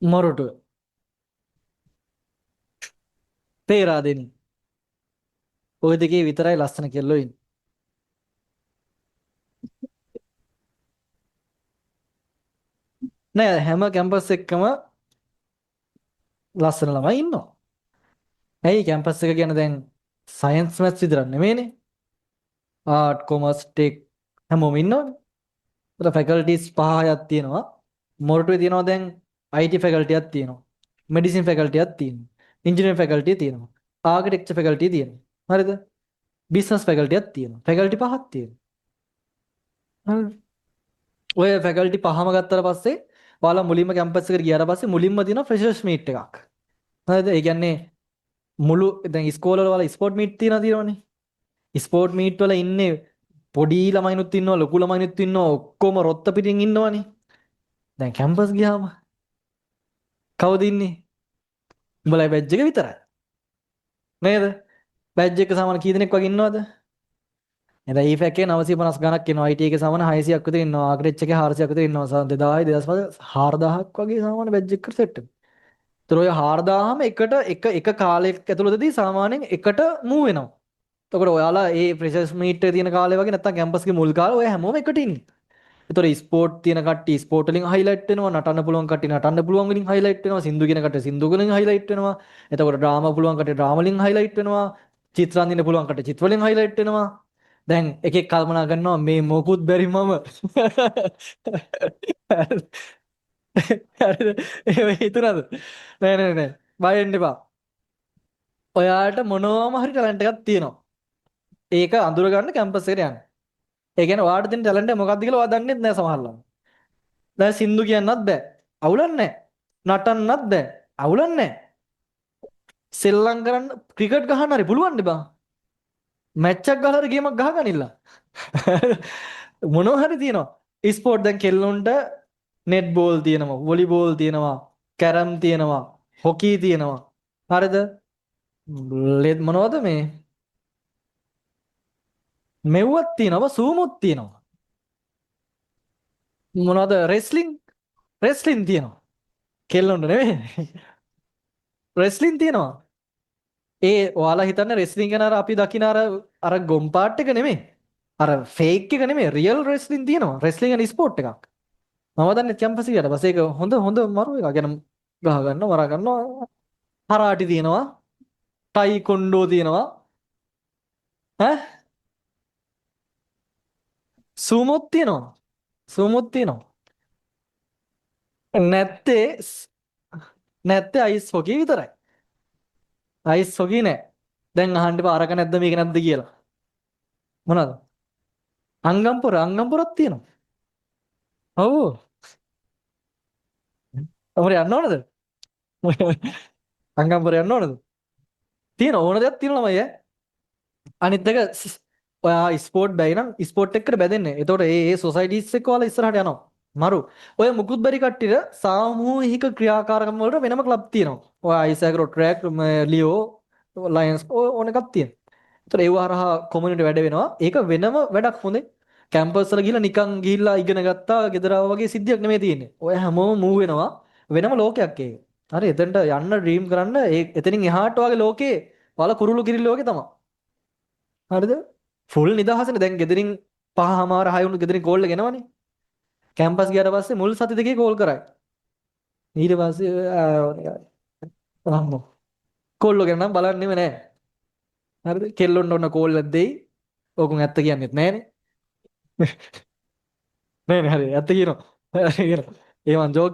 මොරටුව පේරාදෙනි ඔය දෙකේ විතරයි ලස්සන කෙල්ලෝ ඉන්නේ. නෑ හැම කැම්පස් එකකම ලස්සන ළමයි ඉන්නවා. ඇයි කැම්පස් එක කියන්නේ දැන් සයන්ස් මැත්ස් විතරක් නෙමෙයිනේ. ආර්ට් කොමර්ස් ටෙක් හැමෝම ඉන්නවනේ. ඒතර ෆැකල්ටිස් 5ක් තියෙනවා. මොරටුවේ තියෙනවා දැන් IT ෆැකල්ටියක් තියෙනවා. මෙඩිසින් ෆැකල්ටියක් තියෙනවා. ඉන්ජිනියරින් ෆැකල්ටිය තියෙනවා. ආකිටෙක්චර් ෆැකල්ටිය තියෙනවා. හරිද? බිස්නස් ෆැකල්ටියක් තියෙනවා. ෆැකල්ටි 5ක් තියෙනවා. හරිද? ඔය ෆැකල්ටි පහම ගත්තට පස්සේ ඔයාලා මුලින්ම කැම්පස් එකට ගියාට පස්සේ මුලින්ම තියෙන ෆ්‍රෙෂර්ස් මීට් එකක්. හරිද? ඒ කියන්නේ මුළු දැන් ඉස්කෝලවල වල ස්පෝර්ට් මීට් තියෙනවනේ. ස්පෝර්ට් මීට් වල ඉන්නේ පොඩි ළමයිනුත් ඉන්නවා ලොකු ළමයිනුත් ඉන්නවා ඔක්කොම රොත්ත පිටින් ඉන්නවනේ. දැන් කැම්පස් ගියාම කවුද ඉන්නේ? උඹලා බැජ් එක විතරයි. නේද? බැජ් එක සමාන කී දෙනෙක් වගේ ඉන්නවද? එතන ඊ ෆැක් එකේ 950 ගණක් ඉන්නවා. IT එකේ සමාන 600ක් විතර ඉන්නවා. ආග්‍රෙච් එකේ 400ක් විතර ඉන්නවා. 2000 2500 4000ක් වගේ සමාන බැජ් එකකට සෙට් වෙනවා. ඒතර ඔය 4000ම එකට එක කාලයක ඇතුළතදී සාමාන්‍යයෙන් එකට මූව් වෙනවා. එතකොට ඔයාලා ඒ ෆ්‍රෙෂර්ස් මීට් එකේ තියෙන කාලේ වගේ නැත්තම් කැම්පස් එකේ මුල් කාලේ ඔය හැමෝම එකට ඉන්නේ. ඒතර ස්පෝර්ට් තියෙන කට්ටිය ස්පෝර්ට් වලින් හයිලයිට් වෙනවා, නටන්න පුළුවන් කට්ටිය නටන්න පුළුවන් වලින් හයිලයිට් වෙනවා, සින්දු කියන කට්ටිය සින්දු වලින් හයිලයිට් වෙනවා. එතකොට ඩ්‍රාමා පුළුවන් කට්ටිය ඩ්‍රාමා වලින් හයිලයිට් වෙනවා. චිත්‍ර අඳින්න පුළුවන් කට්ටිය චිත්‍ර වලින් හයිලයිට් වෙනවා. දැන් එකෙක් කල්පනා කරනවා මේ මොකුත් බැරි මම. හරිද? එහෙම හිතුණාද? නෑ. බය වෙන්න එපා. ඔයාලට මොනවාම හරි ටැලන්ට් එකක් තියෙනවා. ඒක අඳුර ගන්න කැම්පස් එකට යන්න. ඒ කියන්නේ ඔයාලට තියෙන ටැලන්ට් එක මොකක්ද කියලා ඔයා දන්නේ නැහැ සමහරවල්. දැන් සින්දු කියන්නත් බෑ. අවුලක් නැහැ. නටන්නත් බෑ. අවුලක් නැහැ. සෙල්ලම් කරන්න ක්‍රිකට් ගහන්න හරි පුළුවන් නේ බං. මැච් එකක් ගහලා හරි ගේමක් ගහගනින්න. මොනවා හරි තියෙනවා. ස්පෝර්ට් දැන් කෙල්ලොන්ට නෙට් බෝල් තියෙනවා, වොලිබෝල් තියෙනවා, කැරම් තියෙනවා, හොකී තියෙනවා. හරිද? මොනවද මේ? මෙව්වක් තියෙනවා, සූමුත් තියෙනවා. මොනවද රෙස්ලින් තියෙනවා. කෙල්ලොන්ට නෙවෙයි. රෙස්ලින් තියෙනවා. ඒ ඔයාලා හිතන්නේ රෙස්ලින් ගැන අර අපි දකින අර ගොම් පාට් එක නෙමෙයි. අර ෆේක් එක නෙමෙයි රියල් රෙස්ලින් තියෙනවා. රෙස්ලින් ගැන ස්පෝර්ට් එකක්. මම දන්නේ කැම්පස් එකට. බස් ඒක හොඳ මරු එකක්. ගැන ගහ ගන්නවා, මරා ගන්නවා. හරාටි තියෙනවා. ටයිකොන්ඩෝ තියෙනවා. ඈ සූමොත් තියෙනවා. සූමොත් තියෙනවා. නැත්තේ නැත්තේ අයිස් හොකී විතරයි. අයිස් හොකී නෑ. දැන් අහන්න එපා අරක නැද්ද මේක නැද්ද කියලා. මොනවද? අංගම්පුරක් තියෙනවා. ඔව්. අපර යන්න ඕනද? අංගම්පුර යන්න ඕනද? තියෙන ඕන දෙයක් තියෙනවා මම ඈ. අනිත් එක ඔයා ස්පෝර්ට් බැයි නම් ස්පෝර්ට් එක්කට බැදෙන්නේ. එතකොට ඒ සොසයිටිස් එක්ක ඔයාලා ඉස්සරහට යනවා. මරු. ඔය මුකුත් බැරි කට්ටියට සාමූහික ක්‍රියාකාරකම් වලට වෙනම ක්ලබ් තියෙනවා. ඔය අයිසැක්‍රෝ ට්‍රැක් ලියෝ ලයන්ස් ඕන එකක් තියෙනවා. ඒතර ඒව හරහා කොමියුනිටි වැඩ වෙනවා. ඒක වෙනම වැඩක් හොඳේ. කැම්පස් වල ගිහලා නිකන් ගිහිල්ලා ඉගෙන ගත්තා ගෙදර වගේ සිද්ධියක් නෙමෙයි තියෙන්නේ. ඔය හැමෝම මූව් වෙනවා. වෙනම ලෝකයක් ඒක. හරි එතනට යන්න ඩ්‍රීම් කරන්න ඒ එතනින් එහාට වගේ ලෝකේ වල කුරුළු කිරිල්ල වගේ තමයි. හරිද? ෆුල් නිදහසනේ දැන් ගෙදරින් පහමාර 6 වුණු ගෙදරින් කෝල් එක එනවනේ. කැම්පස් ගියාට පස්සේ මුල් සති දෙකේ කෝල් කරයි. ඊට පස්සේ අම්මෝ කෝල් එක නම් බලන්නෙම නෑ. හරිද? කෙල්ලොන්ට ඔන්න කෝල් එකක් දෙයි. ඕකුන් ඇත්ත කියන්නෙත් නෑනේ. නෑනේ හරි ඇත්ත කියනවා. හරි කියනවා. ඒ මං ජෝක්